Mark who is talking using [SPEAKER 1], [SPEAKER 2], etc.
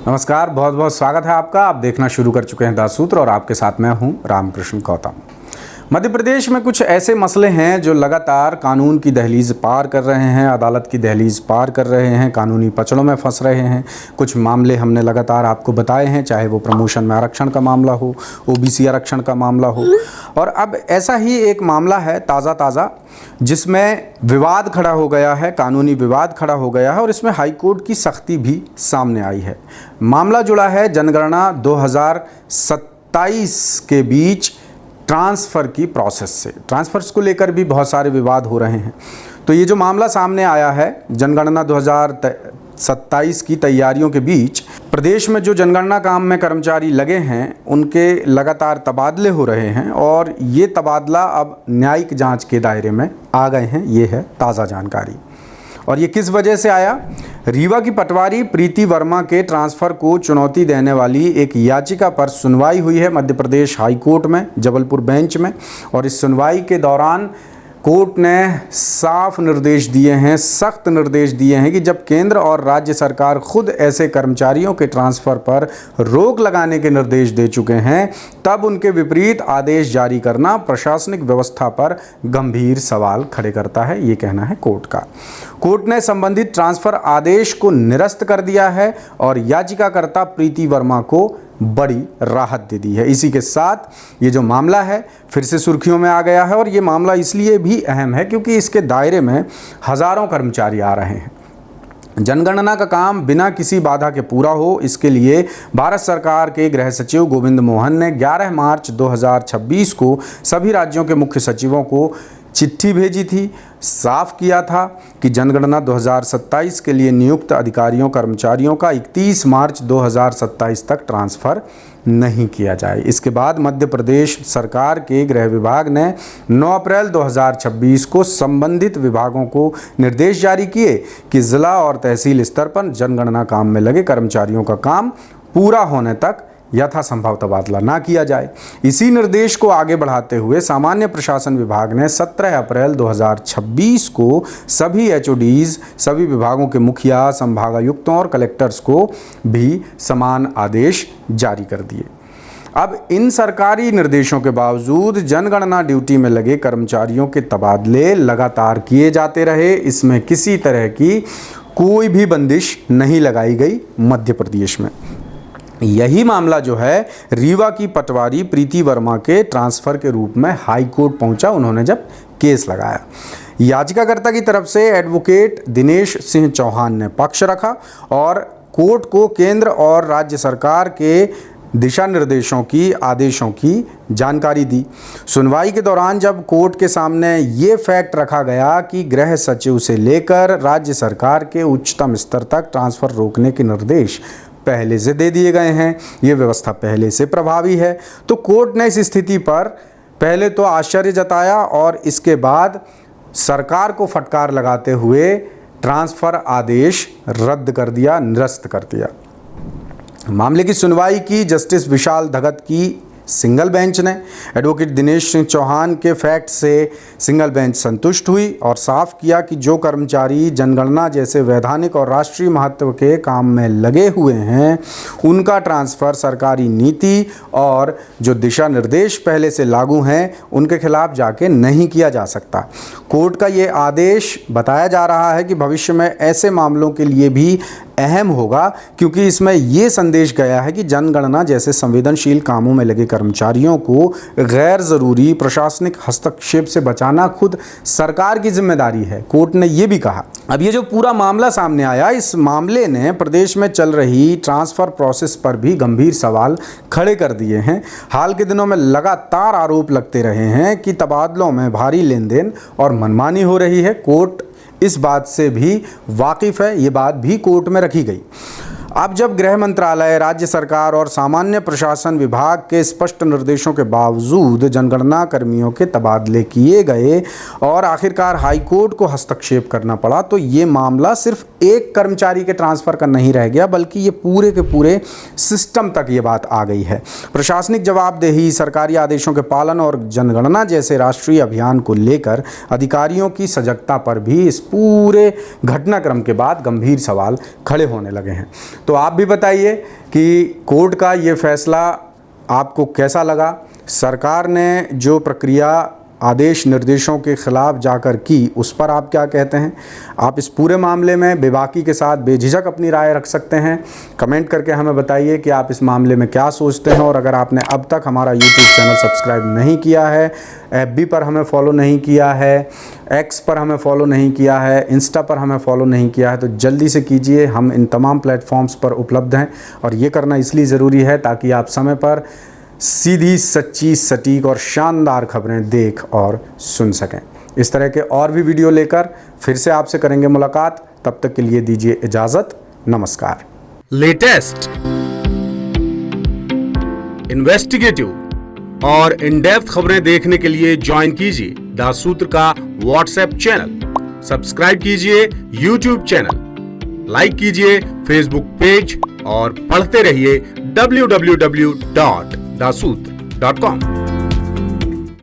[SPEAKER 1] नमस्कार, बहुत बहुत स्वागत है आपका। आप देखना शुरू कर चुके हैं द सूत्र और आपके साथ मैं हूं रामकृष्ण गौतम। मध्य प्रदेश में कुछ ऐसे मसले हैं जो लगातार कानून की दहलीज पार कर रहे हैं, अदालत की दहलीज पार कर रहे हैं, कानूनी पचड़ों में फंस रहे हैं। कुछ मामले हमने लगातार आपको बताए हैं, चाहे वो प्रमोशन में आरक्षण का मामला हो, ओबीसी आरक्षण का मामला हो, और अब ऐसा ही एक मामला है ताज़ा जिसमें विवाद खड़ा हो गया है, कानूनी विवाद खड़ा हो गया है और इसमें हाईकोर्ट की सख्ती भी सामने आई है। मामला जुड़ा है जनगणना 2027 के बीच ट्रांसफ़र की प्रोसेस से। ट्रांसफ़र्स को लेकर भी बहुत सारे विवाद हो रहे हैं। तो ये जो मामला सामने आया है, जनगणना 2027 की तैयारियों के बीच प्रदेश में जो जनगणना काम में कर्मचारी लगे हैं उनके लगातार तबादले हो रहे हैं और ये तबादला अब न्यायिक जांच के दायरे में आ गए हैं। ये है ताज़ा जानकारी। और ये किस वजह से आया? रीवा की पटवारी प्रीति वर्मा के ट्रांसफ़र को चुनौती देने वाली एक याचिका पर सुनवाई हुई है मध्य प्रदेश हाई कोर्ट में, जबलपुर बेंच में। और इस सुनवाई के दौरान कोर्ट ने साफ निर्देश दिए हैं, सख्त निर्देश दिए हैं कि जब केंद्र और राज्य सरकार खुद ऐसे कर्मचारियों के ट्रांसफ़र पर रोक लगाने के निर्देश दे चुके हैं, तब उनके विपरीत आदेश जारी करना प्रशासनिक व्यवस्था पर गंभीर सवाल खड़े करता है। ये कहना है कोर्ट का। कोर्ट ने संबंधित ट्रांसफ़र आदेश को निरस्त कर दिया है और याचिकाकर्ता प्रीति वर्मा को बड़ी राहत दे दी है। इसी के साथ ये जो मामला है फिर से सुर्खियों में आ गया है और ये मामला इसलिए भी अहम है क्योंकि इसके दायरे में हज़ारों कर्मचारी आ रहे हैं। जनगणना का काम बिना किसी बाधा के पूरा हो, इसके लिए भारत सरकार के गृह सचिव गोविंद मोहन ने 11 मार्च 2026 को सभी राज्यों के मुख्य सचिवों को चिट्ठी भेजी थी। साफ किया था कि जनगणना 2027 के लिए नियुक्त अधिकारियों कर्मचारियों का 31 मार्च 2027 तक ट्रांसफ़र नहीं किया जाए। इसके बाद मध्य प्रदेश सरकार के गृह विभाग ने 9 अप्रैल 2026 को संबंधित विभागों को निर्देश जारी किए कि ज़िला और तहसील स्तर पर जनगणना काम में लगे कर्मचारियों का काम पूरा होने तक यथासंभव तबादला ना किया जाए। इसी निर्देश को आगे बढ़ाते हुए सामान्य प्रशासन विभाग ने 17 अप्रैल 2026 को सभी एचओडीज, सभी विभागों के मुखिया, संभागायुक्तों और कलेक्टर्स को भी समान आदेश जारी कर दिए। अब इन सरकारी निर्देशों के बावजूद जनगणना ड्यूटी में लगे कर्मचारियों के तबादले लगातार किए जाते रहे। इसमें किसी तरह की कोई भी बंदिश नहीं लगाई गई मध्य प्रदेश में। यही मामला जो है रीवा की पटवारी प्रीति वर्मा के ट्रांसफ़र के रूप में हाई कोर्ट पहुंचा। उन्होंने जब केस लगाया, याचिकाकर्ता की तरफ से एडवोकेट दिनेश सिंह चौहान ने पक्ष रखा और कोर्ट को केंद्र और राज्य सरकार के दिशा निर्देशों की, आदेशों की जानकारी दी। सुनवाई के दौरान जब कोर्ट के सामने ये फैक्ट रखा गया कि गृह सचिव से लेकर राज्य सरकार के उच्चतम स्तर तक ट्रांसफ़र रोकने के निर्देश पहले से दे दिए गए हैं, ये व्यवस्था पहले से प्रभावी है, तो कोर्ट ने इस स्थिति पर पहले तो आश्चर्य जताया और इसके बाद सरकार को फटकार लगाते हुए ट्रांसफ़र आदेश रद्द कर दिया, निरस्त कर दिया। मामले की सुनवाई की जस्टिस विशाल धगत की सिंगल बेंच ने। एडवोकेट दिनेश सिंह चौहान के फैक्ट से सिंगल बेंच संतुष्ट हुई और साफ किया कि जो कर्मचारी जनगणना जैसे वैधानिक और राष्ट्रीय महत्व के काम में लगे हुए हैं, उनका ट्रांसफ़र सरकारी नीति और जो दिशा निर्देश पहले से लागू हैं उनके खिलाफ जाके नहीं किया जा सकता। कोर्ट का ये आदेश बताया जा रहा है कि भविष्य में ऐसे मामलों के लिए भी अहम होगा क्योंकि इसमें ये संदेश गया है कि जनगणना जैसे संवेदनशील कामों में लगे कर्मचारियों को गैर ज़रूरी प्रशासनिक हस्तक्षेप से बचाना खुद सरकार की जिम्मेदारी है। कोर्ट ने ये भी कहा। अब ये जो पूरा मामला सामने आया, इस मामले ने प्रदेश में चल रही ट्रांसफ़र प्रोसेस पर भी गंभीर सवाल खड़े कर दिए हैं। हाल के दिनों में लगातार आरोप लगते रहे हैं कि तबादलों में भारी लेन देन और मनमानी हो रही है। कोर्ट इस बात से भी वाकिफ़ है, ये बात भी कोर्ट में रखी गई। अब जब गृह मंत्रालय, राज्य सरकार और सामान्य प्रशासन विभाग के स्पष्ट निर्देशों के बावजूद जनगणना कर्मियों के तबादले किए गए और आखिरकार हाई कोर्ट को हस्तक्षेप करना पड़ा, तो ये मामला सिर्फ एक कर्मचारी के ट्रांसफ़र का नहीं रह गया बल्कि ये पूरे के पूरे सिस्टम तक ये बात आ गई है। प्रशासनिक जवाबदेही, सरकारी आदेशों के पालन और जनगणना जैसे राष्ट्रीय अभियान को लेकर अधिकारियों की सजगता पर भी इस पूरे घटनाक्रम के बाद गंभीर सवाल खड़े होने लगे हैं। तो आप भी बताइए कि कोर्ट का ये फैसला आपको कैसा लगा। सरकार ने जो प्रक्रिया आदेश निर्देशों के खिलाफ जाकर की, उस पर आप क्या कहते हैं। आप इस पूरे मामले में बेबाकी के साथ बेझिझक अपनी राय रख सकते हैं। कमेंट करके हमें बताइए कि आप इस मामले में क्या सोचते हैं। और अगर आपने अब तक हमारा यूट्यूब चैनल सब्सक्राइब नहीं किया है, FB पर हमें फॉलो नहीं किया है, X पर हमें फॉलो नहीं किया है, इंस्टा पर हमें फॉलो नहीं किया है, तो जल्दी से कीजिए। हम इन तमाम प्लेटफॉर्म्स पर उपलब्ध हैं और ये करना इसलिए ज़रूरी है ताकि आप समय पर सीधी, सच्ची, सटीक और शानदार खबरें देख और सुन सकें। इस तरह के और भी वीडियो लेकर फिर से आपसे करेंगे मुलाकात। तब तक के लिए दीजिए इजाज़त। नमस्कार।
[SPEAKER 2] लेटेस्ट, इन्वेस्टिगेटिव और इन डेप्थ खबरें देखने के लिए ज्वाइन कीजिए द सूत्र का व्हाट्सएप चैनल, सब्सक्राइब कीजिए यूट्यूब चैनल, लाइक कीजिए फेसबुक पेज और पढ़ते रहिए www.dasootra.com।